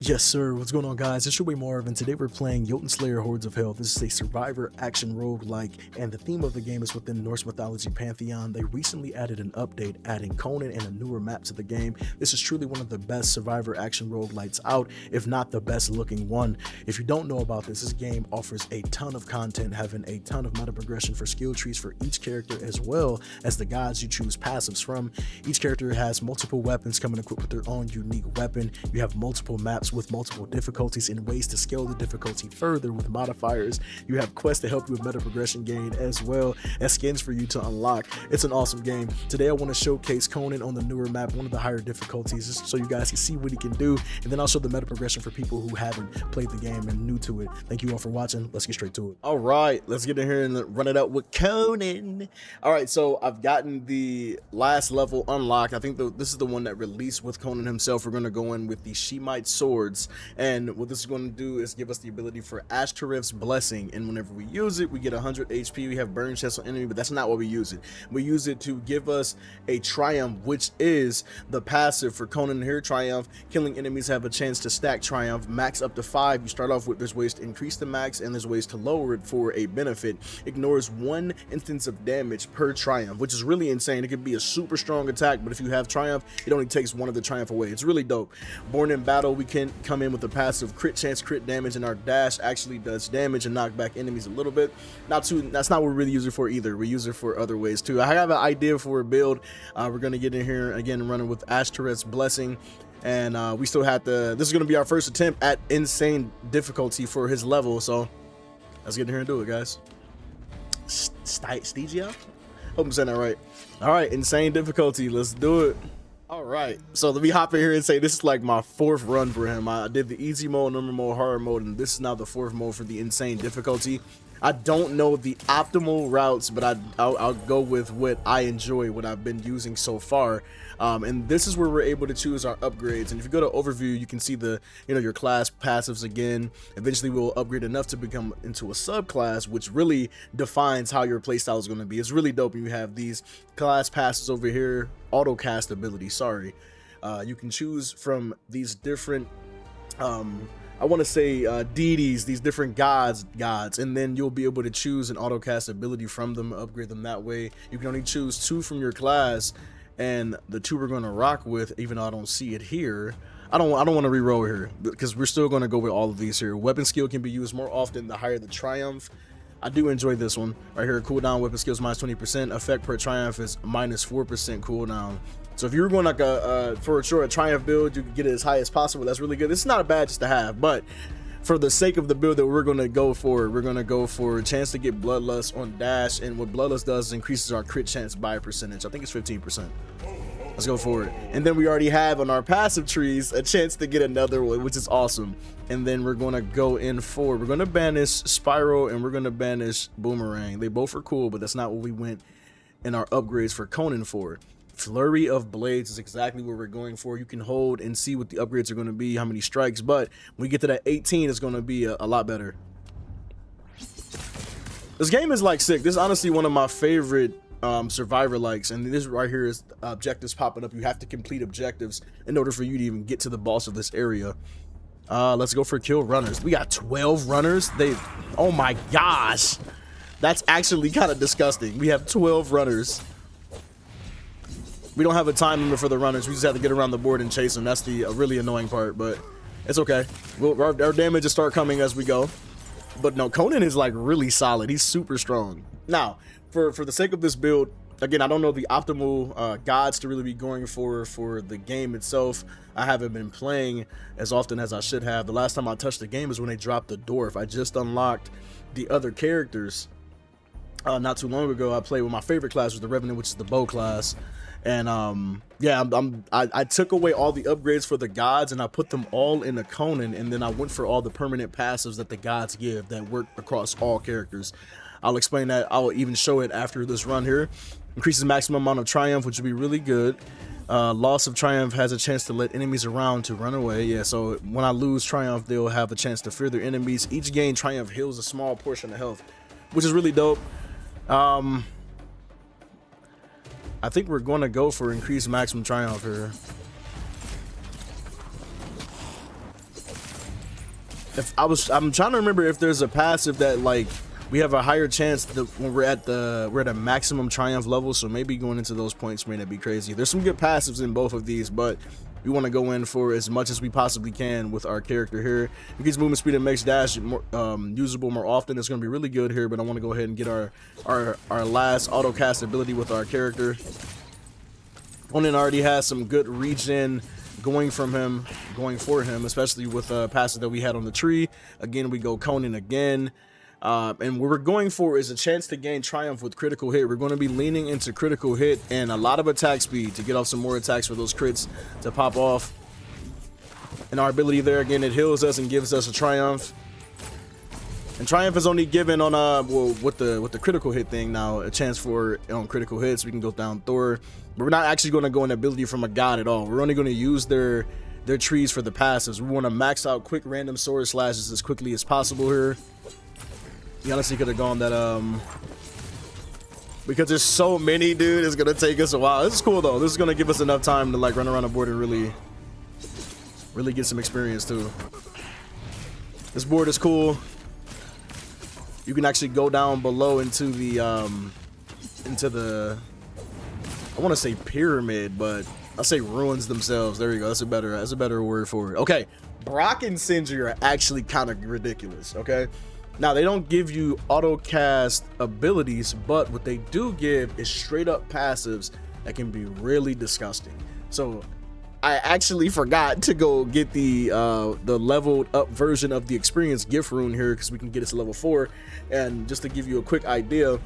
Yes, sir. What's going on, guys? It's your boy Marv, and today we're playing Jotunnslayer Hordes of Hel. This is a survivor action roguelike, and the theme of the game is within Norse mythology pantheon. They recently added an update, adding Conan and a newer map to the game. This is truly one of the best survivor action roguelites out, if not the best looking one. If you don't know about this game offers a ton of content, having a ton of meta progression for skill trees for each character, as well as the gods you choose passives from. Each character has multiple weapons coming equipped with their own unique weapon. You have multiple maps with multiple difficulties and ways to scale the difficulty further with modifiers. You have quests to help you with meta progression gain, as well as skins for you to unlock. It's an awesome game. Today I want to showcase Conan on the newer map, one of the higher difficulties, just so you guys can see what he can do, and then I'll show the meta progression for people who haven't played the game and new to it. Thank you all for watching. Let's get straight to it. All right, let's get in here and run it out with Conan. All right, so I've gotten the last level unlocked. I think this is the one that released with Conan himself. We're going to go in with the Shemite swords. And what this is going to do is give us the ability for Ashtoreth's Blessing, and whenever we use it, we get 100 HP. We have burn chest on enemy, but that's not what we use it. We use it to give us a triumph, which is the passive for Conan here. Triumph, killing enemies have a chance to stack triumph, max up to 5. You start off with, there's ways to increase the max and there's ways to lower it for a benefit. Ignores 1 instance of damage per triumph, which is really insane. It could be a super strong attack, but if you have triumph, it only takes 1 of the triumph away. It's really dope. Born in battle, we can come in with the passive crit chance, crit damage, and our dash actually does damage and knock back enemies a little bit. That's not what we really use it for either. We use it for other ways too. I have an idea for a build. We're gonna get in here again running with Ashtoreth's Blessing, and we still have to, this is gonna be our first attempt at insane difficulty for his level, so let's get in here and do it, guys. Stygia? Hope I'm saying that right. All right, insane difficulty, let's do it. All right, so let me hop in here and say this is like my 4th run for him. I did the easy mode, normal mode, hard mode, and this is now the 4th mode for the insane difficulty. I don't know the optimal routes, but I'll go with what I enjoy, what I've been using so far. And this is where we're able to choose our upgrades. And if you go to overview, you can see the, your class passives again. Eventually we'll upgrade enough to become into a subclass, which really defines how your playstyle is going to be. It's really dope. You have these class passes over here, auto cast ability, sorry. You can choose from these different I want to say deities, these different gods, and then you'll be able to choose an auto cast ability from them, upgrade them that way. You can only choose 2 from your class, and the 2 we're going to rock with, even though I don't see it here. I don't want to reroll here because we're still going to go with all of these here. Weapon skill can be used more often the higher the triumph. I do enjoy this one right here. Cooldown weapon skills minus 20%. Effect per triumph is minus 4% cooldown. So if you're going like for sure a triumph build, you can get it as high as possible. That's really good. It's not bad just to have, but for the sake of the build that we're going to go for, we're going to go for a chance to get Bloodlust on dash, and what Bloodlust does is increases our crit chance by a percentage. I think it's 15%. Let's go for it. And then we already have on our passive trees a chance to get another one, which is awesome. And then we're going to go in for, we're going to banish Spiral and we're going to banish Boomerang. They both are cool, but that's not what we went in our upgrades for Conan for. Flurry of Blades is exactly what we're going for. You can hold and see what the upgrades are going to be, how many strikes, but when we get to that 18, it's going to be a lot better. This game is like sick. This is honestly one of my favorite survivor likes, and this right here is objectives popping up. You have to complete objectives in order for you to even get to the boss of this area. Let's go for kill runners. We got 12 runners. Oh my gosh, that's actually kind of disgusting. We have 12 runners. We don't have a time limit for the runners. We just have to get around the board and chase them. That's the really annoying part, but it's okay. Our damage will start coming as we go. But no, Conan is like really solid. He's super strong. Now, for the sake of this build, again, I don't know the optimal gods to really be going for the game itself. I haven't been playing as often as I should have. The last time I touched the game is when they dropped the Dwarf. I just unlocked the other characters not too long ago. I played with my favorite class, was the Revenant, which is the bow class. And yeah, I took away all the upgrades for the gods and I put them all in a Conan, and then I went for all the permanent passives that the gods give that work across all characters. I'll explain that. I'll even show it after this run here. Increases maximum amount of triumph, which would be really good. Loss of triumph has a chance to let enemies around to run away. Yeah, so when I lose triumph, they'll have a chance to fear their enemies. Each gain triumph heals a small portion of health, which is really dope. I think we're going to go for increased maximum triumph here. I'm trying to remember if there's a passive that like we have a higher chance when we're at a maximum triumph level, so maybe going into those points may not be crazy. There's some good passives in both of these, but we want to go in for as much as we possibly can with our character here. Increase movement speed and makes dash more usable more often. It's going to be really good here, but I want to go ahead and get our last auto cast ability with our character. Conan already has some good regen going for him, especially with passive that we had on the tree. Again, we go Conan again. And what we're going for is a chance to gain triumph with critical hit. We're going to be leaning into critical hit and a lot of attack speed to get off some more attacks for those crits to pop off. And our ability there, again, it heals us and gives us a triumph. And triumph is only given on well, with the critical hit thing now, a chance for on critical hits. We can go down Thor, but we're not actually going to go an ability from a god at all. We're only going to use their trees for the passives. We want to max out quick random sword slashes as quickly as possible here. You honestly could have gone that because there's so many, dude. It's gonna take us a while. This is cool though. This is gonna give us enough time to like run around the board and really get some experience too. This board is cool. You can actually go down below into the I want to say pyramid, but I'll say ruins themselves. There you go. That's a better word for it. Okay, Brock and Sindri are actually kind of ridiculous. Okay. Now, they don't give you auto cast abilities, but what they do give is straight up passives that can be really disgusting. So I actually forgot to go get the leveled up version of the experience gift rune here because we can get it to level 4. And just to give you a quick idea,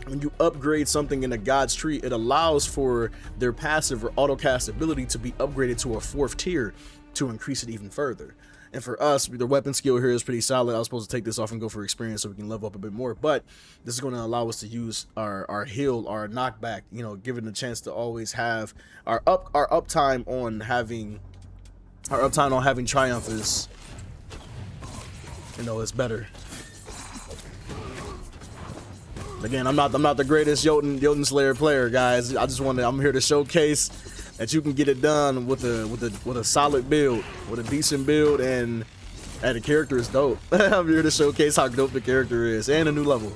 when you upgrade something in a god's tree, it allows for their passive or auto cast ability to be upgraded to a 4th tier to increase it even further. And for us, the weapon skill here is pretty solid. I was supposed to take this off and go for experience so we can level up a bit more, but this is going to allow us to use our heal, our knockback, you know, given the chance to always have our uptime on having triumph is, you know, it's better. Again, I'm not the greatest Jotunnslayer player, guys. I'm here to showcase that you can get it done with a solid build, with a decent build, and the character is dope. I'm here to showcase how dope the character is, and a new level.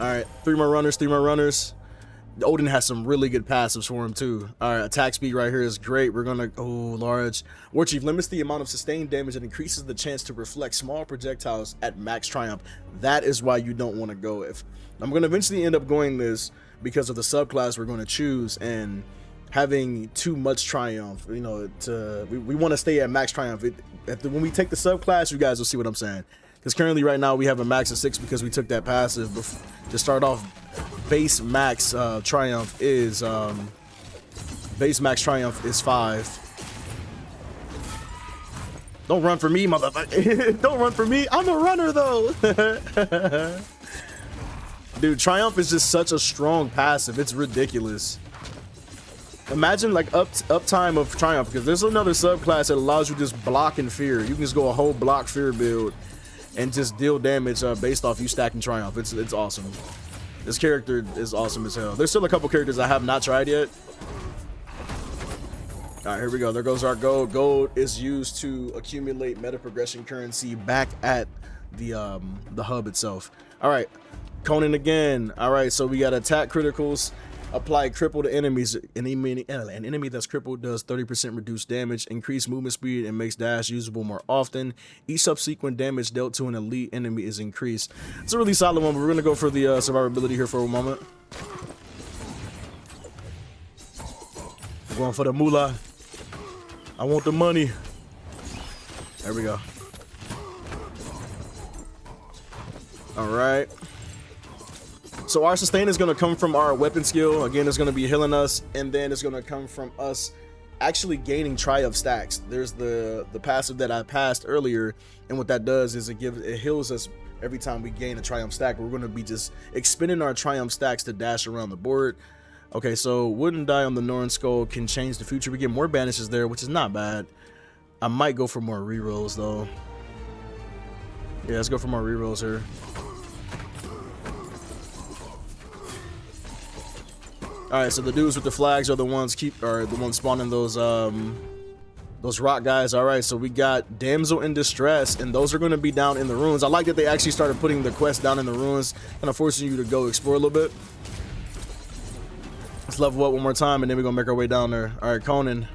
All right, 3 more runners. Odin has some really good passives for him too. All right, attack speed right here is great. We're gonna large. War Chief limits the amount of sustained damage and increases the chance to reflect small projectiles at max triumph. That is why you don't want to go if. I'm gonna eventually end up going this because of the subclass we're going to choose and having too much triumph. You know, we want to stay at max triumph. When we take the subclass, you guys will see what I'm saying. Because currently, right now, we have a max of 6 because we took that passive. To start off, base max triumph is 5. Don't run for me, motherfucker! Don't run for me. I'm a runner though. Dude, triumph is just such a strong passive. It's ridiculous. Imagine like uptime of triumph, because there's another subclass that allows you to just block and fear. You can just go a whole block fear build and just deal damage based off you stacking triumph. It's awesome. This character is awesome as hell. There's still a couple characters I have not tried yet. All right, here we go. There goes our gold. Gold is used to accumulate meta progression currency back at the hub itself. All right, Conan again. All right, so we got attack criticals. Apply cripple to enemies. An enemy that's crippled does 30% reduced damage, increase movement speed, and makes dash usable more often. Each subsequent damage dealt to an elite enemy is increased. It's a really solid one, but we're gonna go for the survivability here for a moment. We're going for the moolah. I want the money. There we go. All right. So our sustain is going to come from our weapon skill. Again, it's going to be healing us, and then it's going to come from us actually gaining triumph stacks. There's the passive that I passed earlier, and what that does is it heals us every time we gain a triumph stack. We're going to be just expending our triumph stacks to dash around the board. Okay, so wouldn't die on the Norn skull can change the future. We get more banishes there, which is not bad. I might go for more rerolls though. Yeah, let's go for more rerolls here. All right, so the dudes with the flags are the ones spawning those Those rock guys. All right, so we got damsel in distress, and those are going to be down in the ruins. I like that they actually started putting the quest down in the ruins, kind of forcing you to go explore a little bit. Let's level up one more time, and then we're gonna make our way down there. All right, Conan,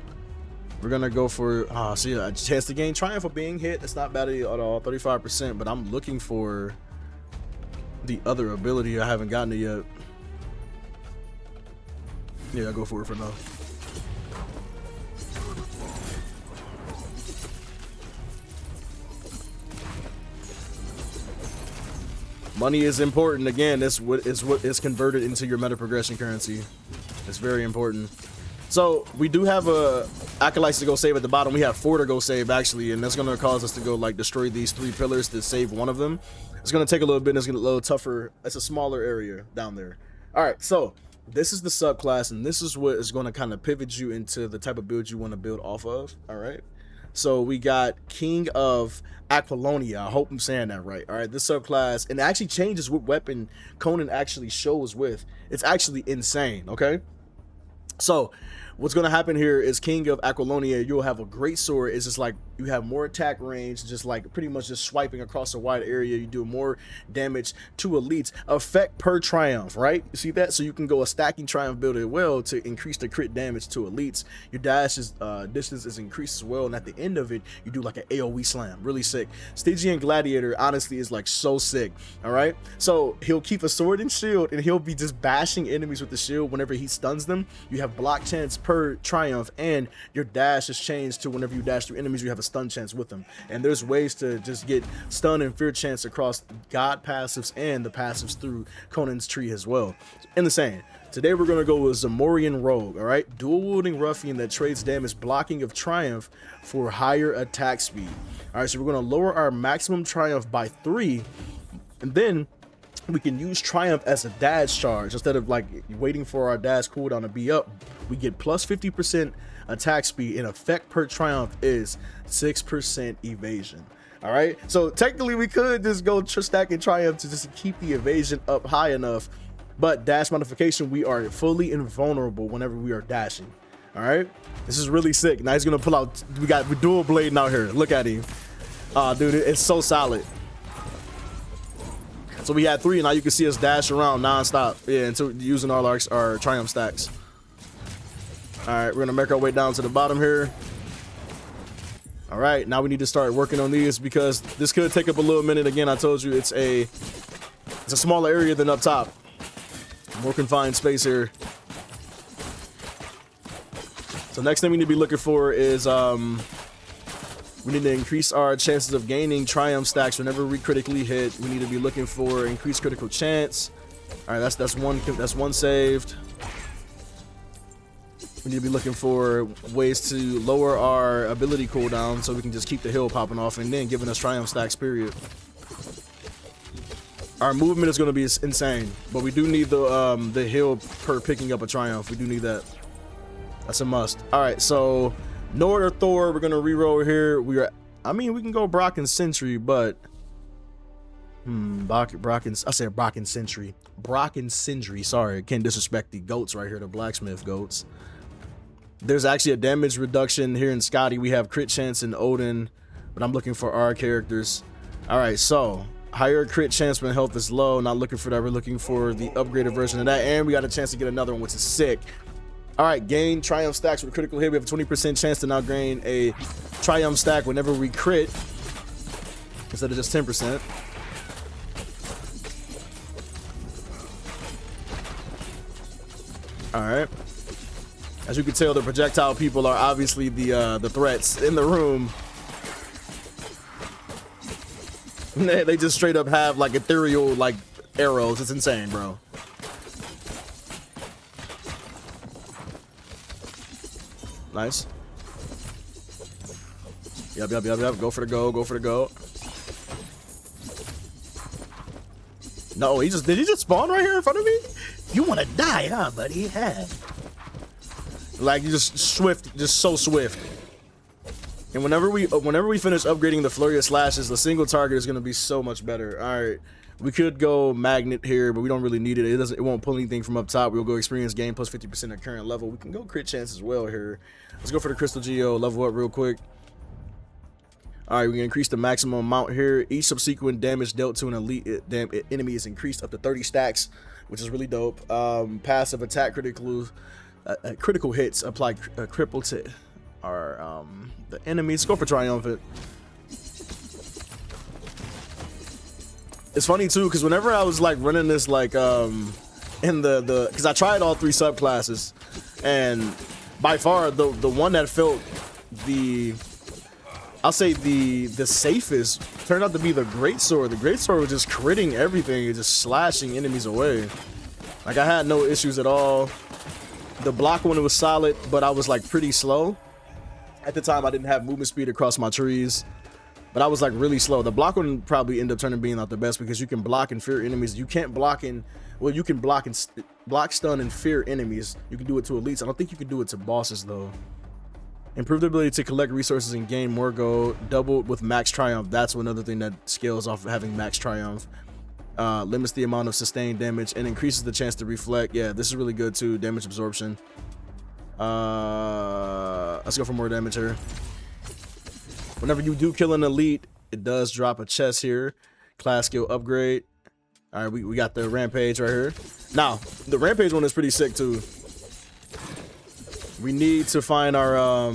we're gonna go for see a chance to gain triumph for being hit. That's not bad at all, 35%, but I'm looking for the other ability. I haven't gotten it yet. Yeah, I'll go for it for now. Money is important. Again, that's what is converted into your meta progression currency. It's very important. So we do have acolytes to go save at the bottom. We have 4 to go save actually, and that's gonna cause us to go like destroy these 3 pillars to save one of them. It's gonna take a little bit. It's gonna be a little tougher. It's a smaller area down there. All right, so this is the subclass, and this is what is going to kind of pivot you into the type of build you want to build off of. All right. So we got King of Aqualonia. I hope I'm saying that right. All right, this subclass, and it actually changes what weapon Conan actually shows with. It's actually insane. Okay, so what's going to happen here is King of Aqualonia, you'll have a great sword. It's just like you have more attack range, just like pretty much just swiping across a wide area. You do more damage to elites. Effect per triumph, right? You see that? So you can go a stacking triumph build as well to increase the crit damage to elites. Your dash is distance is increased as well, and at the end of it, you do like an AoE slam. Really sick. Stygian Gladiator honestly is like so sick. All right, so he'll keep a sword and shield, and he'll be just bashing enemies with the shield whenever he stuns them. You have block chance per triumph, and your dash is changed to whenever you dash through enemies, you have a stun chance with them. And there's ways to just get stun and fear chance across god passives and the passives through Conan's tree as well. Insane. Today we're going to go with Zamorian Rogue. All right, dual wielding ruffian that trades damage blocking of triumph for higher attack speed. All right, so we're going to lower our maximum triumph by 3, and then we can use triumph as a dash charge instead of like waiting for our dash cooldown to be up. We get plus 50% attack speed, and effect per triumph is 6% evasion. All right, so technically we could just go stacking triumph to just keep the evasion up high enough, but dash modification, we are fully invulnerable whenever we are dashing. All right, this is really sick. Now he's gonna pull out, we dual blading out here. Look at him. Dude, it's so solid. So we had 3, and now you can see us dash around non-stop. Yeah, until using all our triumph stacks. All right, we're gonna make our way down to the bottom here. All right, now we need to start working on these because this could take up a little minute. Again, I told you it's a smaller area than up top. More confined space here. So next thing we need to be looking for is we need to increase our chances of gaining triumph stacks whenever we critically hit. We need to be looking for increased critical chance. All right, that's one saved. We need to be looking for ways to lower our ability cooldown so we can just keep the hill popping off and then giving us triumph stacks, period. Our movement is going to be insane, but we do need the hill per picking up a triumph. We do need that. That's a must. All right, so Nord or Thor, we're going to reroll here. I mean, we can go Brock and Sentry, but Brock and Sentry. Brock and Sindri, sorry, can't disrespect the goats right here, the blacksmith goats. There's actually a damage reduction here in Scotty. We have crit chance in Odin, but I'm looking for our characters. All right, so higher crit chance when health is low. Not looking for that. We're looking for the upgraded version of that, and we got a chance to get another one, which is sick. All right, gain triumph stacks with critical hit. We have a 20% chance to now gain a triumph stack whenever we crit instead of just 10%. All right. As you can tell, the projectile people are obviously the threats in the room. They just straight up have like ethereal like arrows. It's insane, bro. Nice. Yep. Go for the go. Go for the go. No, did he just spawn right here in front of me? You want to die, huh, buddy? Yeah. Like you just swift, just so swift. And whenever we finish upgrading the flurry of slashes, the single target is going to be so much better. All right, we could go magnet here, but we don't really need it. It won't pull anything from up top. We'll go experience gain plus 50% at current level. We can go crit chance as well here. Let's go for the crystal geo, level up real quick. All right, we can increase the maximum amount here. Each subsequent damage dealt to an elite enemy is increased up to 30 stacks, which is really dope. Passive attack critical hits apply cripple to our the enemies. Go for triumphant. It's funny too, because whenever I was like running this like in the because I tried all 3 subclasses, and by far the one that felt I'll say the safest turned out to be the greatsword. The greatsword was just critting everything and just slashing enemies away. Like I had no issues at all. The block one was solid, but I was like pretty slow. At the time I didn't have movement speed across my trees, but I was like really slow. The block one probably ended up turning being out the best because you can block and fear enemies. You can't block in, well, you can block, stun, and fear enemies. You can do it to elites. I don't think you can do it to bosses though. Improved ability to collect resources and gain more gold, doubled with max triumph. That's another thing that scales off of having max triumph. Limits the amount of sustained damage and increases the chance to reflect. Yeah, this is really good too. Damage absorption. Let's go for more damage here. Whenever you do kill an elite, it does drop a chest here. Class skill upgrade. All right, we got the rampage right here. Now the rampage one is pretty sick too. We need to find our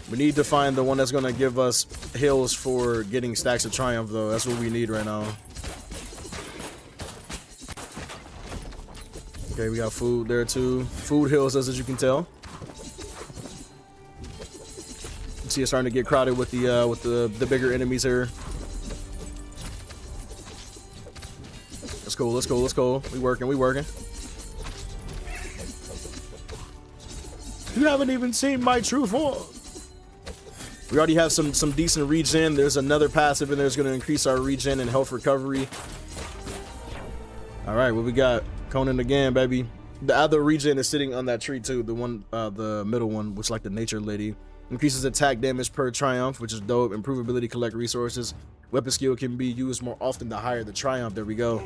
we need to find the one that's gonna give us hills for getting stacks of triumph though. That's what we need right now. Okay, we got food there too. Food heals us, as you can tell. See, it's starting to get crowded with the bigger enemies here. Let's go, let's go, let's go. We working, we working. You haven't even seen my true form. We already have some decent regen. There's another passive in there that's going to increase our regen and health recovery. All right, what we got? Conan again, baby. The other regen is sitting on that tree too. The one, the middle one, which is like the nature lady. Increases attack damage per triumph, which is dope. Improve ability to collect resources. Weapon skill can be used more often the higher the triumph. There we go.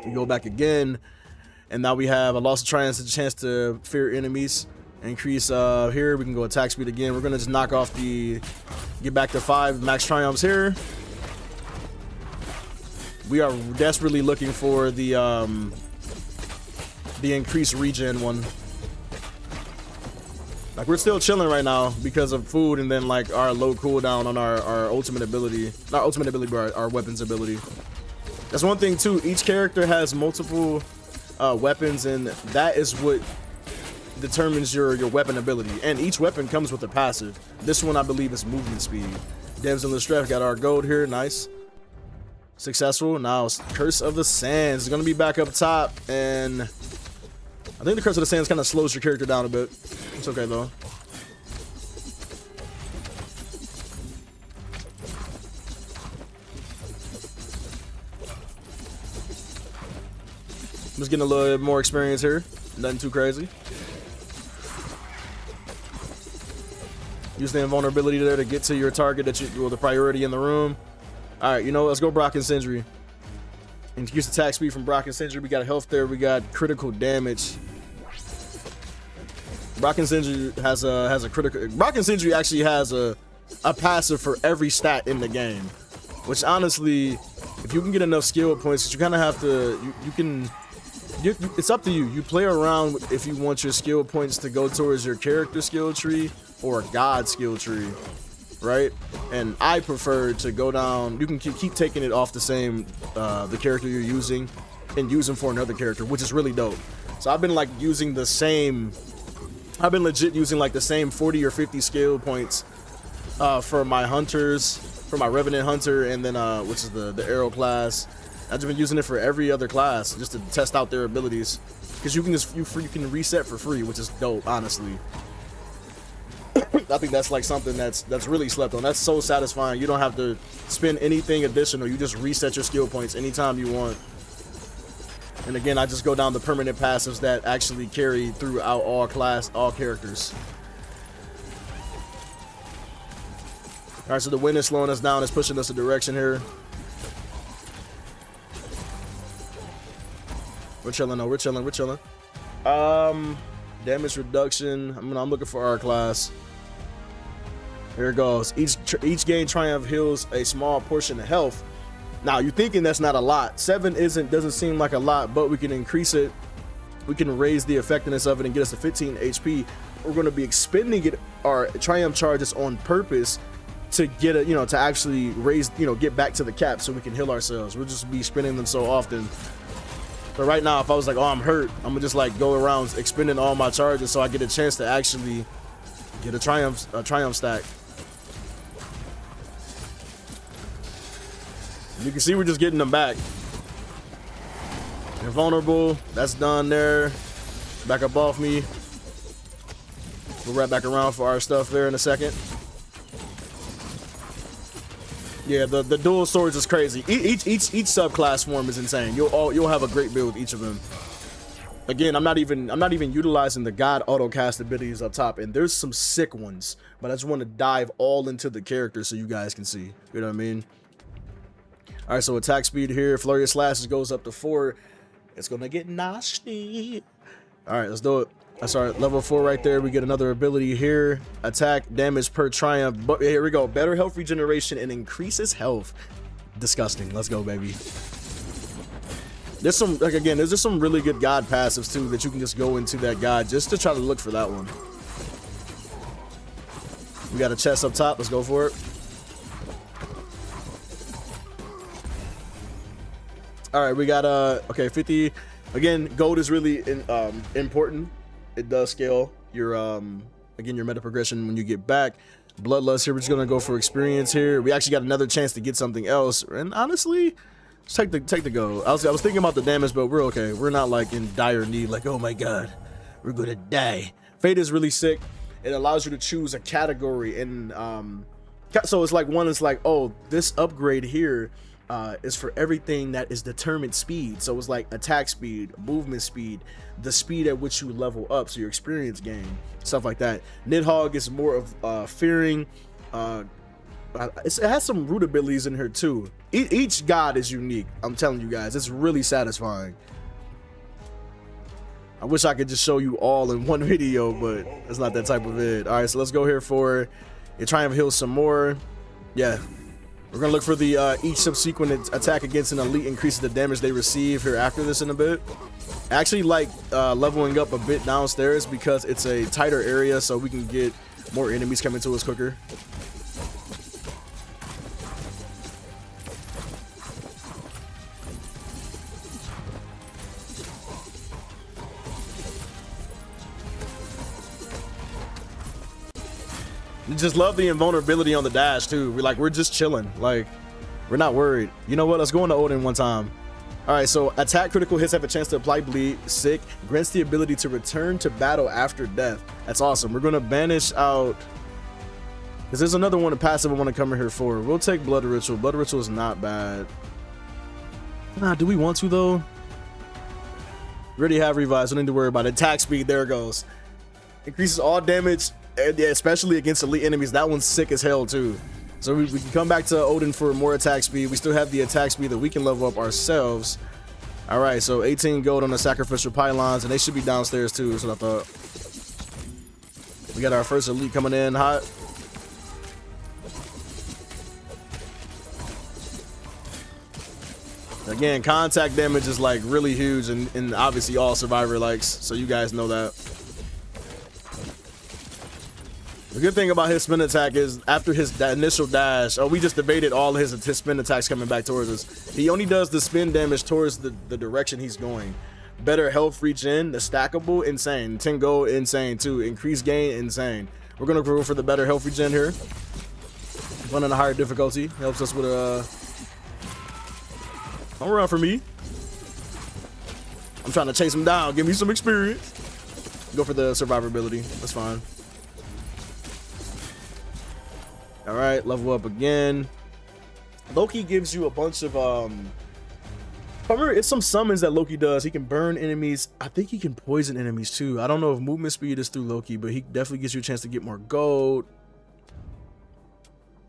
We go back again, and now we have a loss of triumph, a chance to fear enemies. Increase here. We can go attack speed again. We're gonna just knock off get back to 5 max triumphs here. We are desperately looking for the increased regen one. Like we're still chilling right now because of food and then like our low cooldown on our ultimate ability. Not ultimate ability, but our weapons ability. That's one thing too. Each character has multiple weapons, and that is what determines your weapon ability. And each weapon comes with a passive. This one I believe is movement speed. Damsel in distress, got our gold here. Nice. Successful. Now Curse of the Sands is gonna be back up top, and I think the Curse of the Sands kind of slows your character down a bit. It's okay though. I'm just getting a little bit more experience here. Nothing too crazy. Use the invulnerability there to get to your target the priority in the room. All right, you know, let's go Brock and Sindri. Increase attack speed from Brock and Sindri. We got health there. We got critical damage. Brock and Sindri has a critical. Brock and Sindri actually has a passive for every stat in the game, which honestly, if you can get enough skill points, you kind of have to. It's up to you. You play around if you want your skill points to go towards your character skill tree or a god skill tree, right? And I prefer to go down. You can keep taking it off the same the character you're using and use them for another character, which is really dope. So I've been like using the same. I've been legit using like the same 40 or 50 skill points for my hunters, for my Revenant Hunter, and then which is the arrow class. I've just been using it for every other class just to test out their abilities, because you can just you can reset for free, which is dope, honestly. I think that's like something that's really slept on. That's so satisfying. You don't have to spend anything additional. You just reset your skill points anytime you want. And again, I just go down the permanent passives that actually carry throughout all characters. All right, so the wind is slowing us down. It's pushing us a direction here. We're chilling though. We're chilling. We're chilling. Damage reduction. I'm looking for our class. Here it goes. Each gain triumph heals a small portion of health. Now you're thinking that's not a lot. 7 doesn't seem like a lot, but we can increase it. We can raise the effectiveness of it and get us to 15 HP. We're going to be expending our triumph charges on purpose to get it, to actually raise, get back to the cap so we can heal ourselves. We'll just be spending them so often. But right now, if I was like, oh, I'm hurt, I'm gonna just like go around expending all my charges so I get a chance to actually get a triumph stack. You can see we're just getting them back. They're vulnerable. That's done there. Back up off me. We'll wrap back around for our stuff there in a second. Yeah, the dual swords is crazy. Each subclass form is insane. You'll have a great build with each of them. Again, I'm not even utilizing the god auto cast abilities up top, and there's some sick ones, but I just want to dive all into the character so you guys can see. You know what I mean? All right, so attack speed here, flurry of slashes goes up to 4. It's gonna get nasty. All right, let's do it. That's our level 4 right there. We get another ability here. Attack damage per triumph. But here we go. Better health regeneration and increases health. Disgusting. Let's go, baby. There's some, like, again, there's just some really good god passives too that you can just go into that god just to try to look for that one. We got a chest up top. Let's go for it. All right, we got okay, 50. Again, gold is really important. It does scale your again your meta progression when you get back. Bloodlust here, we're just gonna go for experience here. We actually got another chance to get something else, and honestly, just take the gold. I was thinking about the damage, but we're okay. We're not like in dire need, like, oh my god, we're gonna die. Fate is really sick. It allows you to choose a category, and so it's like one is like, oh, this upgrade here is for everything that is determined speed. So it's like attack speed, movement speed, the speed at which you level up, so your experience gain, stuff like that. Nidhogg is more of fearing. It has some root abilities in here too. Each god is unique. I'm telling you guys, it's really satisfying. I wish I could just show you all in one video, but it's not that type of vid. All right, so let's go here for you. Try and heal some more. Yeah. We're gonna look for the each subsequent attack against an elite increases the damage they receive here after this in a bit. I actually like leveling up a bit downstairs because it's a tighter area, so we can get more enemies coming to us quicker. Just love the invulnerability on the dash too. We're just chilling, like we're not worried. You know what, let's go into Odin one time. All right, so attack critical hits have a chance to apply bleed. Sick. Grants the ability to return to battle after death. That's awesome. We're gonna banish out, because there's another one, a passive I want to come in here for. We'll take blood ritual. Blood ritual is not bad. Nah, do we want to though? We already have revives, don't need to worry about it. Attack speed, there it goes. Increases all damage, and yeah, especially against elite enemies. That one's sick as hell too. So we can come back to Odin for more attack speed. We still have the attack speed that we can level up ourselves. All right, so 18 gold on the sacrificial pylons, and they should be downstairs too. That's what I thought. We got our first elite coming in hot. Again, contact damage is like really huge, and obviously all Survivor likes, so you guys know that. The good thing about his spin attack is after that initial dash, we just debated all his spin attacks coming back towards us. He only does the spin damage towards the direction he's going. Better health regen, the stackable, insane. 10 gold, insane too. Increased gain, insane. We're gonna go for the better health regen here. Running a higher difficulty helps us with a. Don't run for me. I'm trying to chase him down. Give me some experience. Go for the survivability. That's fine. All right, level up again. Loki gives you a bunch of I remember it's some summons that Loki does. He can burn enemies. I think he can poison enemies too. I don't know if movement speed is through Loki, but he definitely gives you a chance to get more gold.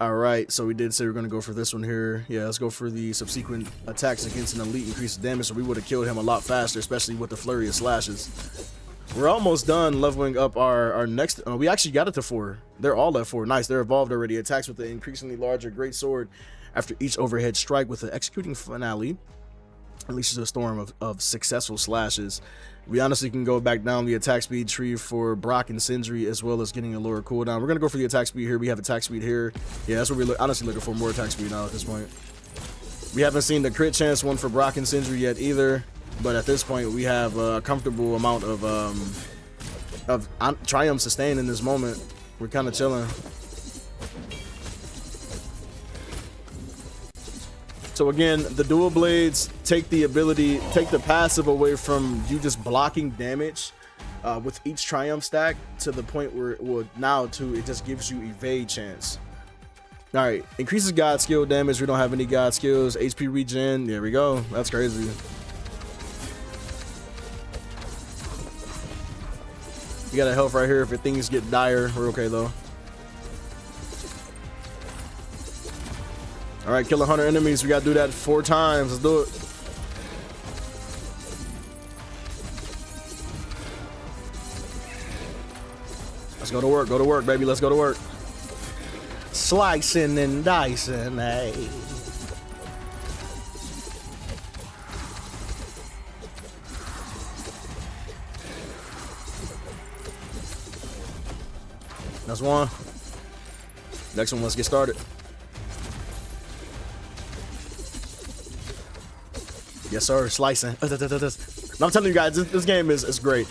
All right, so we did say we're gonna go for this one here. Yeah, let's go for the subsequent attacks against an elite increases damage, so we would have killed him a lot faster, especially with the flurry of slashes. We're almost done leveling up our next. We actually got it to 4. They're all at 4. Nice, they're evolved already. Attacks with the increasingly larger great sword after each overhead strike with the executing finale unleashes a storm of successful slashes. We honestly can go back down the attack speed tree for Brock and Sindri, as well as getting a lower cooldown. We're gonna go for the attack speed here. We have attack speed here. Yeah, that's what we're honestly looking for, more attack speed now at this point. We haven't seen the crit chance one for Brock and Sindri yet either, but at this point we have a comfortable amount of triumph sustain in this moment. We're kind of chilling. So again, the dual blades take the passive away from you just blocking damage with each triumph stack to the point where it just gives you evade chance. All right, increases god skill damage. We don't have any god skills. HP regen. There we go. That's crazy. We got a health right here if things get dire. We're okay though. All right, kill 100 enemies. We gotta do that 4 times. Let's do it. Let's go to work. Go to work, baby. Let's go to work. Slicing and dicing, hey. That's one. Next one, let's get started. Yes, sir. Slicing. I'm telling you guys, this game is great.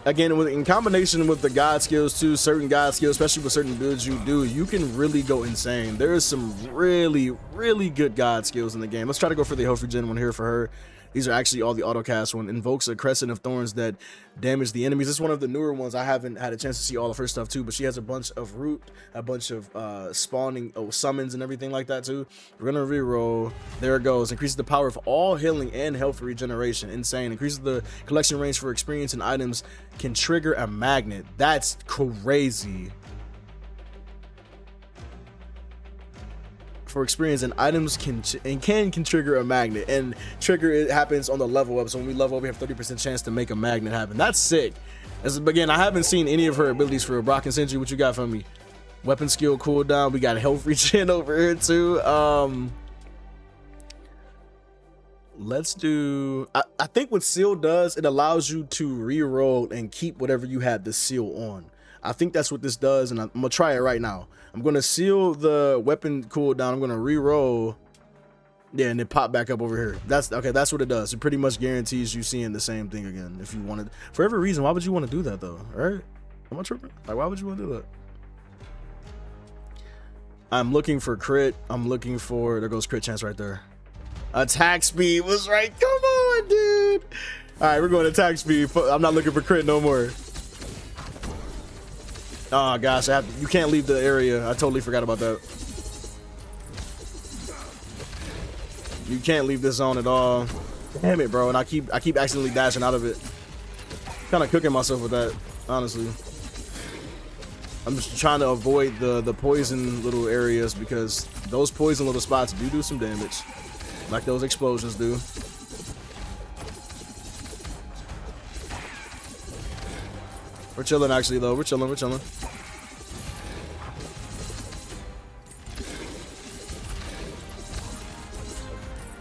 Again, in combination with the god skills too, certain god skills, especially with certain builds you do, you can really go insane. There is some really, really good god skills in the game. Let's try to go for the health regen one here for her. These are actually all the autocast one. Invokes a crescent of thorns that damage the enemies. This is one of the newer ones. I haven't had a chance to see all of her stuff too, but she has a bunch of root, a bunch of spawning summons and everything like that too. We're gonna reroll. There it goes. Increases the power of all healing and health regeneration. Insane. Increases the collection range for experience and items. Can trigger a magnet. That's crazy. For experience and items can trigger a magnet, and trigger it happens on the level up. So when we level up, we have 30% chance to make a magnet happen. That's sick. Again, I haven't seen any of her abilities for Brock and Sindri. What you got for me? Weapon skill cooldown. We got health regen over here too. Let's do. I think what seal does, it allows you to re-roll and keep whatever you had the seal on. I think that's what this does, and I'm gonna try it right now. I'm gonna seal the weapon cooldown. I'm gonna re-roll, yeah, and then pop back up over here. That's okay. That's what it does. It pretty much guarantees you seeing the same thing again. If you wanted, for every reason, why would you want to do that though? All right, am I tripping? Like, why would you want to do that? I'm looking for crit. I'm looking for. There goes crit chance right there. Attack speed was right. Come on, dude. All right, we're going to attack speed. I'm not looking for crit no more. Oh gosh, you can't leave the area. I totally forgot about that. You can't leave this zone at all. Damn it, bro. And I keep accidentally dashing out of it. Kind of cooking myself with that, honestly. I'm just trying to avoid the poison little areas, because those poison little spots do some damage, like those explosions do. We're chilling, actually, though. We're chilling.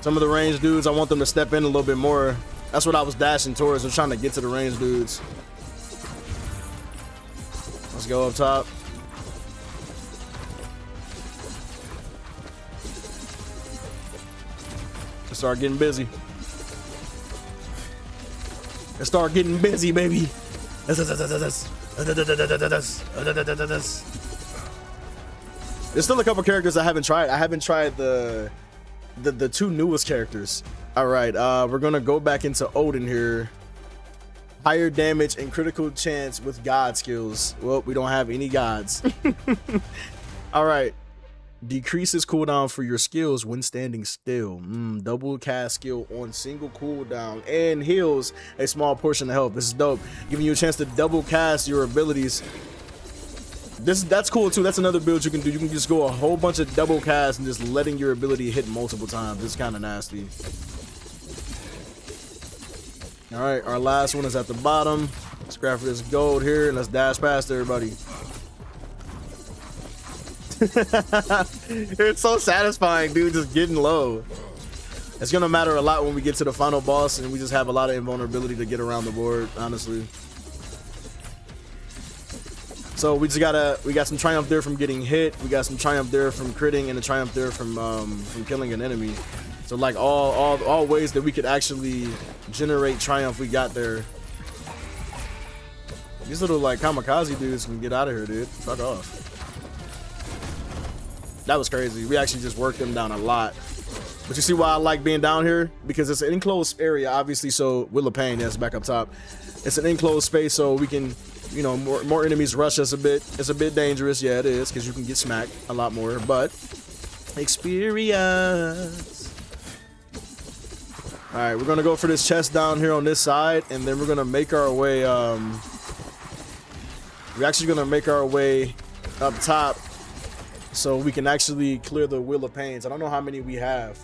Some of the ranged dudes, I want them to step in a little bit more. That's what I was dashing towards. I was trying to get to the ranged dudes. Let's go up top. Let's start getting busy. Let's start getting busy, baby. There's still a couple characters I haven't tried. I haven't tried the 2 newest characters. All right, we're gonna go back into Odin here. Higher damage and critical chance with god skills. Well, we don't have any gods. All right, decreases cooldown for your skills when standing still. Double cast skill on single cooldown and heals a small portion of health. This is dope, giving you a chance to double cast your abilities That's cool too. That's another build you can do. You can just go a whole bunch of double casts and just letting your ability hit multiple times. It's kind of nasty. All right, our last one is at the bottom. Let's grab for this gold here and let's dash past everybody. It's so satisfying, dude, just getting low. It's gonna matter a lot when we get to the final boss and we just have a lot of invulnerability to get around the board, honestly. So we got some triumph there from getting hit, we got some triumph there from critting, and a triumph there from killing an enemy. So like all ways that we could actually generate triumph, we got there. These little like kamikaze dudes can get out of here, dude. Fuck off. That was crazy. We actually just worked them down a lot. But you see why I like being down here? Because it's an enclosed area, obviously. So Will of Pain, that's back up top. It's an enclosed space, so we can, you know, more enemies rush us a bit. It's a bit dangerous, yeah, it is, because you can get smacked a lot more. But experience. All right, we're gonna go for this chest down here on this side, and then we're gonna make our way. We're actually gonna make our way up top, so we can actually clear the Wheel of Pains. I don't know how many we have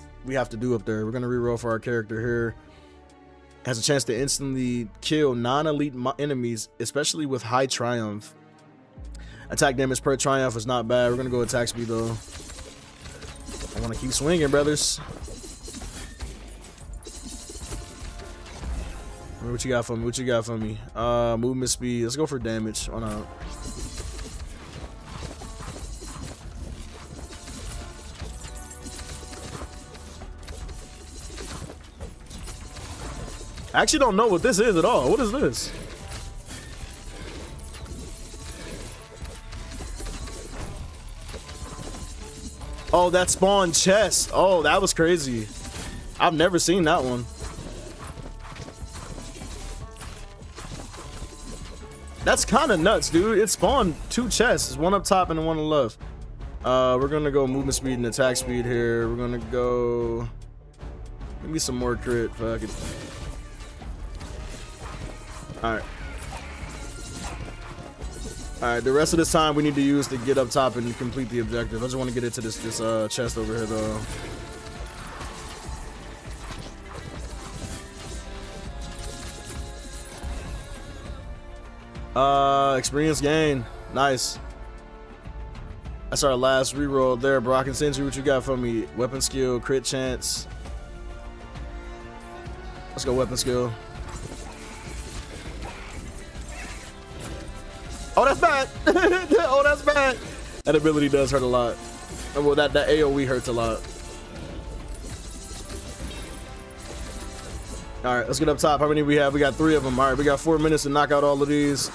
to do up there. We're gonna reroll for our character here. Has a chance to instantly kill non-elite enemies, especially with high triumph. Attack damage per triumph is not bad. We're gonna go attack speed though. I want to keep swinging, brothers. What you got for me? What you got for me? Movement speed. Let's go for damage. Why not? I actually don't know what this is at all. What is this? Oh, that spawned chest. Oh, that was crazy. I've never seen that one. That's kind of nuts, dude. It spawned 2 chests, one up top and one on the left. We're gonna go movement speed and attack speed here. We're gonna go. Give me some more crit. Fuck it. All right. All right. The rest of this time we need to use to get up top and complete the objective. I just want to get into this chest over here though. Experience gain. Nice. That's our last reroll there, bro. I can send you what you got for me. Weapon skill, crit chance. Let's go weapon skill. Oh, that's bad. Oh, that's bad. That ability does hurt a lot. Well, that AoE hurts a lot. All right, let's get up top. How many we have? We got 3 of them. All right, we got 4 minutes to knock out all of these,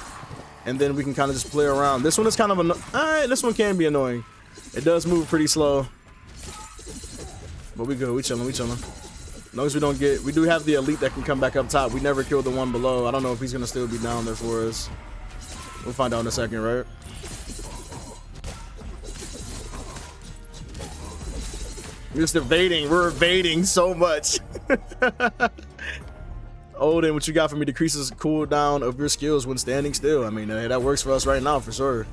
and then we can kind of just play around. This one is kind of all right, this one can be annoying. It does move pretty slow, but we good. We chilling. We chilling. As long as we don't get, we do have the elite that can come back up top. We never killed the one below. I don't know if he's gonna still be down there for us. We'll find out in a second, right? We're just evading. We're evading so much. Odin, what you got for me? Decreases cooldown of your skills when standing still. I mean, that works for us right now for sure.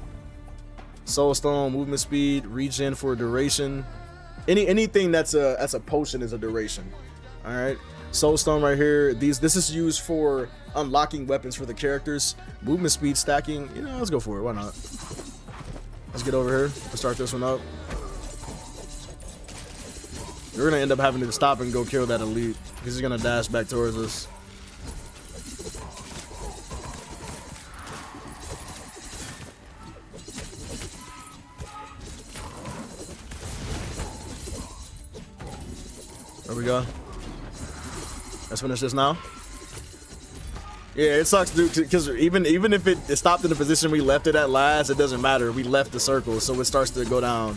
Soul Stone, movement speed, regen for duration. Anything that's a potion is a duration. All right. Soul Stone right here. This is used for unlocking weapons for the characters. Movement speed stacking. You know, let's go for it. Why not? Let's get over here. Let's start this one up. We're gonna end up having to stop and go kill that elite because he's gonna dash back towards us. There we go. Let's finish this now. Yeah, it sucks, dude, because even if it stopped in the position we left it at last, it doesn't matter. We left the circle, so it starts to go down.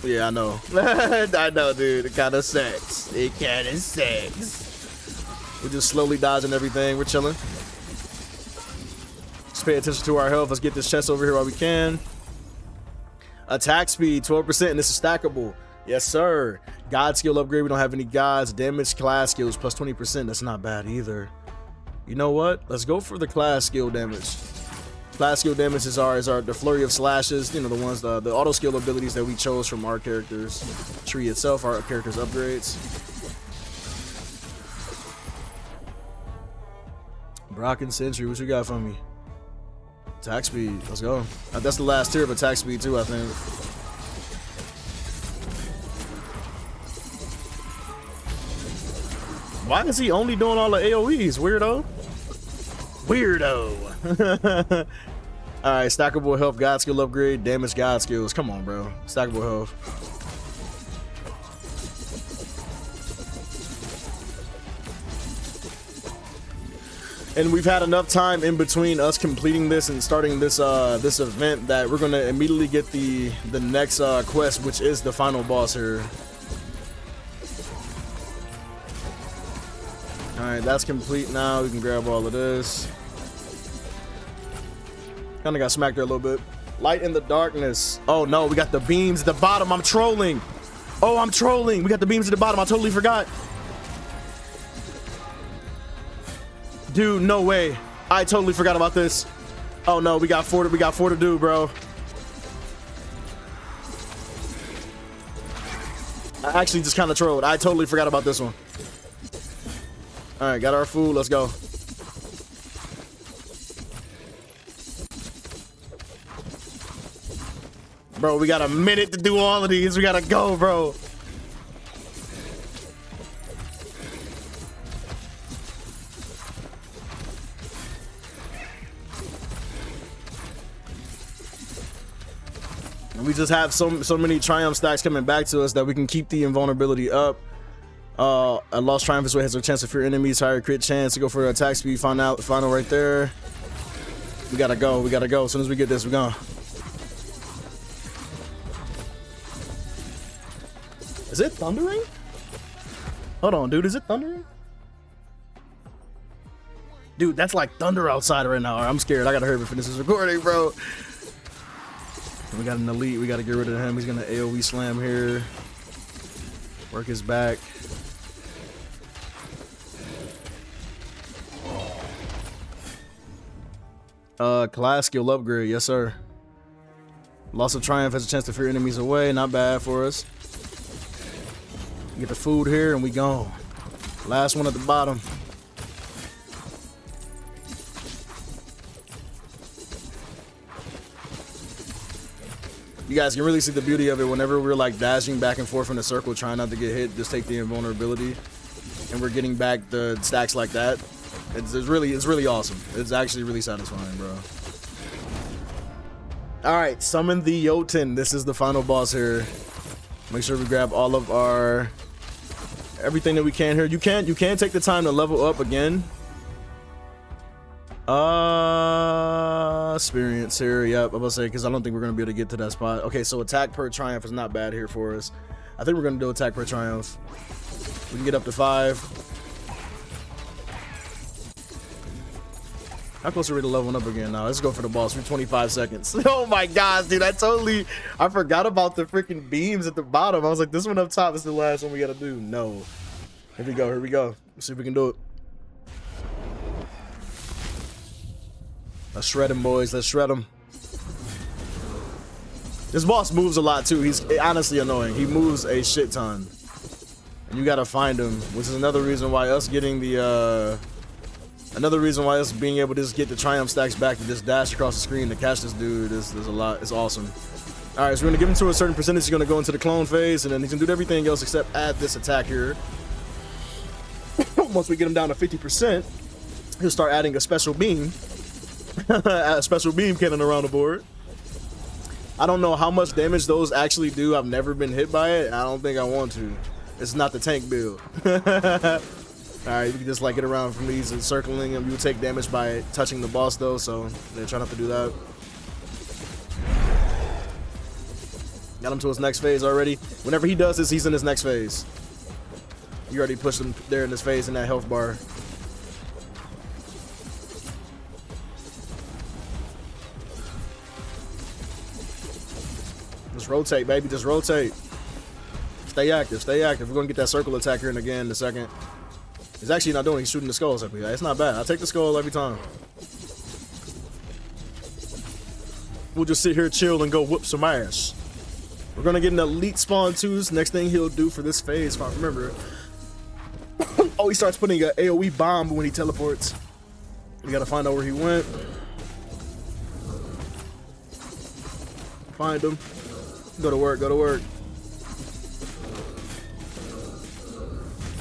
Yeah, I know. I know, dude. It kind of sucks. It kind of sucks. We're just slowly dodging everything. We're chilling. Just pay attention to our health. Let's get this chest over here while we can. Attack speed, 12%, and this is stackable. Yes, sir. God skill upgrade. We don't have any gods. Damage class skills plus 20%. That's not bad either. You know what? Let's go for the class skill damage. Class skill damage is the flurry of slashes. You know, the ones, the auto skill abilities that we chose from our characters. Tree itself, our characters' upgrades. Brock and Sentry, what you got for me? Attack speed, let's go. That's the last tier of attack speed too, I think. Why is he only doing all the AoEs, weirdo? Weirdo. All right, stackable health, god skill upgrade, damage god skills. Come on, bro. Stackable health. And we've had enough time in between us completing this and starting this this event that we're gonna immediately get the next quest, which is the final boss here. All right, that's complete now. We can grab all of this. Kind of got smacked there a little bit. Light in the darkness. Oh no, we got the beams at the bottom. I'm trolling. Oh, I'm trolling. We got the beams at the bottom. I totally forgot. Dude, no way. I totally forgot about this. Oh no, we got four to do, bro. I actually just kind of trolled. I totally forgot about this one. All right, got our food. Let's go. Bro, we got a minute to do all of these. We gotta go, bro. And we just have so many triumph stacks coming back to us that we can keep the invulnerability up. A lost triumph this way has a chance to fear enemies, higher crit chance to go for attack speed. Final right there. We gotta go. We gotta go. As soon as we get this, we're gone. Is it thundering? Hold on, dude. Is it thundering? Dude, that's like thunder outside right now. I'm scared. I gotta hurry up and finish this recording, bro. We got an elite. We gotta get rid of him. He's gonna AoE slam here. Work his back. Class skill upgrade. Yes, sir. Loss of triumph has a chance to fear enemies away. Not bad for us. Get the food here and we gone. Last one at the bottom. You guys can really see the beauty of it whenever we're like dashing back and forth in a circle trying not to get hit. Just take the invulnerability and we're getting back the stacks like that. It's really awesome. It's actually really satisfying, bro. All right, summon the Jotuun. This is the final boss here. Make sure we grab all of our everything that we can here. You can take the time to level up again. Experience here. Yep, I'm gonna say because I don't think we're gonna be able to get to that spot. Okay, so attack per triumph is not bad here for us. I think we're gonna do attack per triumph. We can get up to 5. How close are we to leveling up again now? Let's go for the boss for 25 seconds. Oh my gosh, dude, I forgot about the freaking beams at the bottom. I was like, this one up top is the last one we gotta do. No. Here we go. Let's see if we can do it. Let's shred him, boys. Let's shred him. This boss moves a lot too. He's honestly annoying. He moves a shit ton. And you gotta find him, which is another reason why us getting the another reason why us being able to just get the triumph stacks back to just dash across the screen to catch this dude is a lot. It's awesome. All right, so we're gonna give him to a certain percentage. He's gonna go into the clone phase, and then he's gonna do everything else except add this attack here. Once we get him down to 50%, he'll start adding a special beam, a special beam cannon around the board. I don't know how much damage those actually do. I've never been hit by it. I don't think I want to. It's not the tank build. All right, you can just like get around from these and circling him. You would take damage by touching the boss though, so they try not to do that. Got him to his next phase already. Whenever he does this, he's in his next phase. You already pushed him there in his phase in that health bar. Just rotate, baby. Just rotate. Stay active. Stay active. We're gonna get that circle attack here in again in a second. He's actually not doing, he's shooting the skulls at me. It's not bad. I take the skull every time. We'll just sit here, chill, and go whoop some ass. We're gonna get an elite spawn too. Next thing he'll do for this phase, if I remember. Oh, he starts putting an AoE bomb when he teleports. We gotta find out where he went. Find him. Go to work, go to work.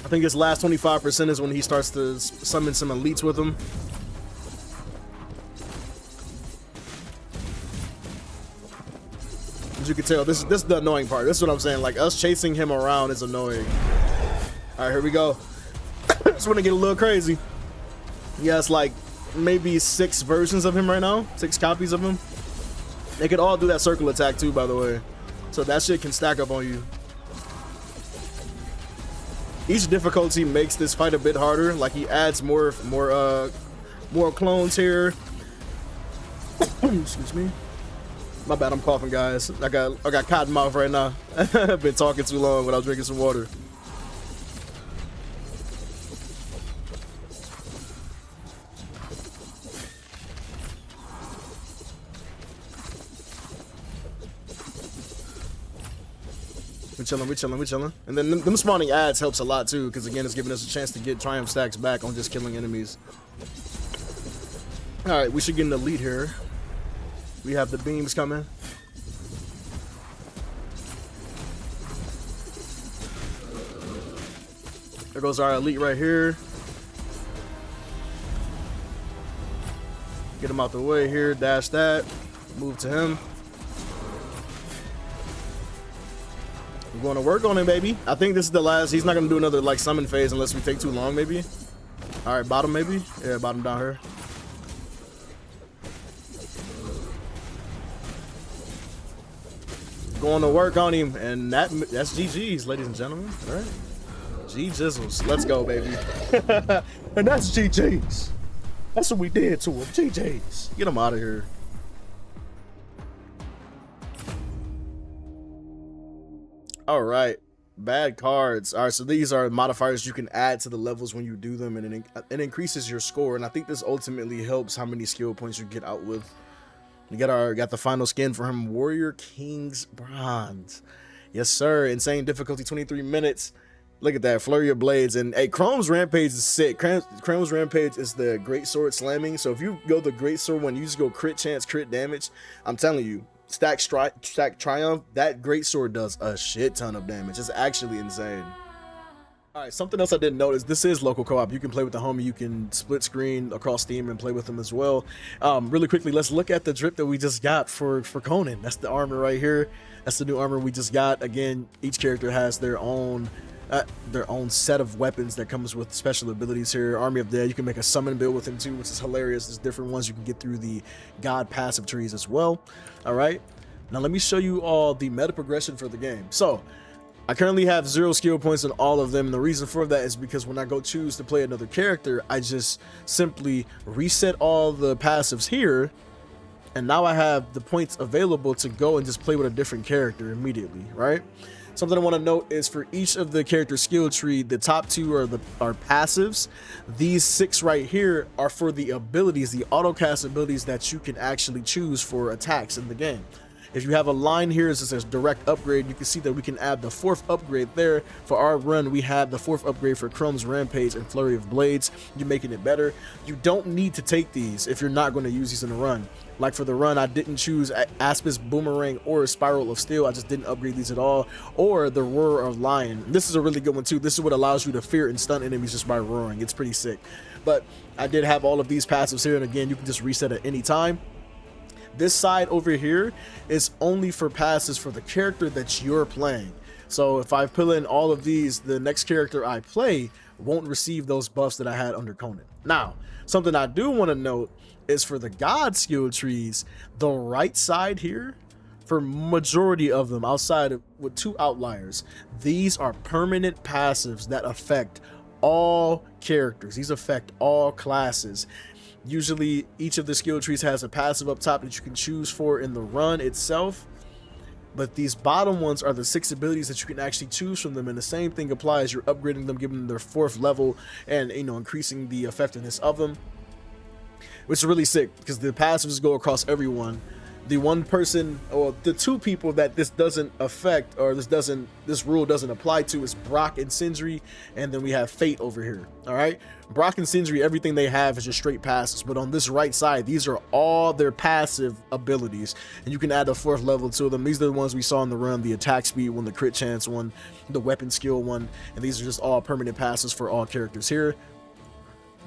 I think his last 25% is when he starts to summon some elites with him. As you can tell, this is the annoying part. This is what I'm saying. Like, us chasing him around is annoying. All right, here we go. It's gonna get a little crazy. Yeah, it's like maybe 6 versions of him right now. 6 copies of him. They could all do that circle attack too, by the way. So that shit can stack up on you. Each difficulty makes this fight a bit harder. Like, he adds more clones here. Excuse me. My bad, I'm coughing, guys. I got cotton mouth right now. I've been talking too long without drinking some water. We chilling. And then them spawning ads helps a lot too, because again, it's giving us a chance to get triumph stacks back on just killing enemies. All right, we should get an elite here. We have the beams coming. There goes our elite right here. Get him out the way here, dash that, move to him. We're going to work on him, baby. I think this is the last. He's not going to do another like summon phase unless we take too long, maybe. All right, bottom maybe. Yeah, bottom down here. Going to work on him, and that's GG's, ladies and gentlemen. All right, G-jizzles. Let's go, baby. And that's GG's. That's what we did to him. GG's. Get him out of here. All right, bad cards. All right, so these are modifiers you can add to the levels when you do them, and it increases your score. And I think this ultimately helps how many skill points you get out with. We got the final skin for him, Warrior King's Bronze. Yes, sir. Insane difficulty, 23 minutes. Look at that, flurry of blades. And hey, Chrome's Rampage is sick. Chrome's Rampage is the great sword slamming. So if you go the great sword one, you just go crit chance, crit damage. I'm telling you. Stack Triumph, that great sword does a shit ton of damage. It's actually insane. All right, something else I didn't notice, this is local co-op. You can play with the homie, you can split screen across Steam and play with them as well. Really quickly, let's look at the drip that we just got for Conan. That's the armor right here. That's the new armor we just got. Again, each character has their own set of weapons that comes with special abilities here. Army of Dead, you can make a summon build with him too, which is hilarious. There's different ones you can get through the god passive trees as well. All right, now let me show you all the meta progression for the game. So I currently have 0 skill points in all of them, and the reason for that is because when I go choose to play another character, I just simply reset all the passives here, and now I have the points available to go and just play with a different character immediately, right? Something I want to note is for each of the character skill tree, the top 2 are passives. These 6 right here are for the abilities, the auto cast abilities that you can actually choose for attacks in the game. If you have a line here that says direct upgrade, you can see that we can add the 4th upgrade there. For our run, we have the 4th upgrade for Chrome's Rampage and Flurry of Blades. You're making it better. You don't need to take these if you're not going to use these in the run. Like for the run, I didn't choose Aspis Boomerang or Spiral of Steel. I just didn't upgrade these at all. Or the Roar of Lion. This is a really good one too. This is what allows you to fear and stun enemies just by roaring. It's pretty sick. But I did have all of these passives here, and again, you can just reset at any time. This side over here is only for passes for the character that you're playing. So if I pull in all of these, the next character I play won't receive those buffs that I had under Conan. Now, something I do want to note is for the god skill trees, the right side here, for majority of them, outside of with 2 outliers, these are permanent passives that affect all characters. These affect all classes. Usually each of the skill trees has a passive up top that you can choose for in the run itself. but these bottom ones are the 6 abilities that you can actually choose from them, and the same thing applies. You're upgrading them, giving them their 4th level, and increasing the effectiveness of them, which is really sick because the passives go across everyone. The one person, or the 2 people that this doesn't affect, or this rule doesn't apply to, is Brock and Sindri, and then we have Fate over here. All right, Brock and Sindri, everything they have is just straight passes, but on this right side, these are all their passive abilities, and you can add a 4th level to them. These are the ones we saw in the run: the attack speed one, the crit chance one, the weapon skill one, and these are just all permanent passes for all characters here.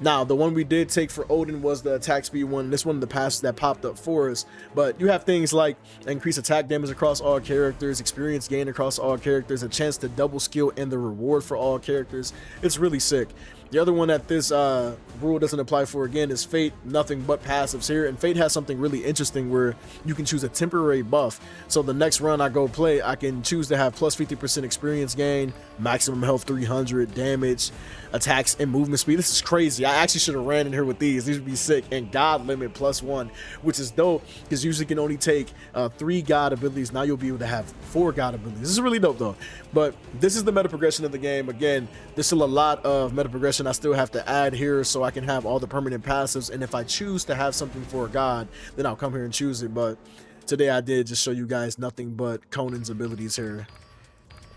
Now, the one we did take for Odin was the attack speed one. This one, the passes that popped up for us. But you have things like increased attack damage across all characters, experience gain across all characters, a chance to double skill, and the reward for all characters. It's really sick. The other one that this rule doesn't apply for, again, is Fate. Nothing but passives here. And Fate has something really interesting where you can choose a temporary buff. So the next run I go play, I can choose to have plus 50% experience gain, maximum health 300, damage, attacks, and movement speed. This is crazy. I actually should have ran in here with these. These would be sick. And God limit +1, which is dope because usually you can only take 3 God abilities. Now you'll be able to have 4 God abilities. This is really dope though. But this is the meta progression of the game. Again, there's still a lot of meta progression I still have to add here so I can have all the permanent passives, and if I choose to have something for a god, then I'll come here and choose it. But today I did just show you guys nothing but Conan's abilities here.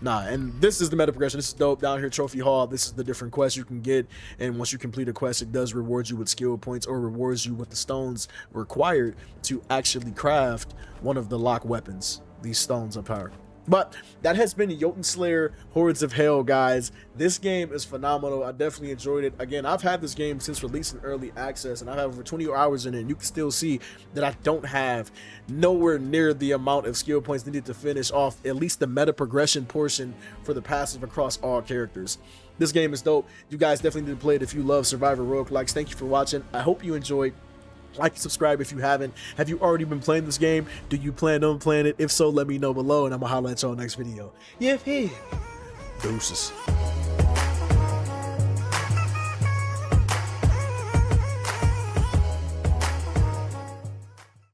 And this is the meta progression. This is dope. Down here, Trophy Hall, this is the different quests you can get, and once you complete a quest, it does reward you with skill points or rewards you with the stones required to actually craft one of the lock weapons, these stones of power. But that has been Jotunnslayer Hordes of Hel, guys. This game is phenomenal. I definitely enjoyed it. Again, I've had this game since release in early access, and I have over 20 hours in it, and you can still see that I don't have nowhere near the amount of skill points needed to finish off at least the meta progression portion for the passive across all characters. This game is dope. You guys definitely need to play it if you love survivor roguelikes. Thank you for watching. I hope you enjoyed. Like and subscribe if you haven't. Have you already been playing this game? Do you plan on playing it? If so, let me know below, and I'm gonna holler at y'all next video. Yippee! Deuces.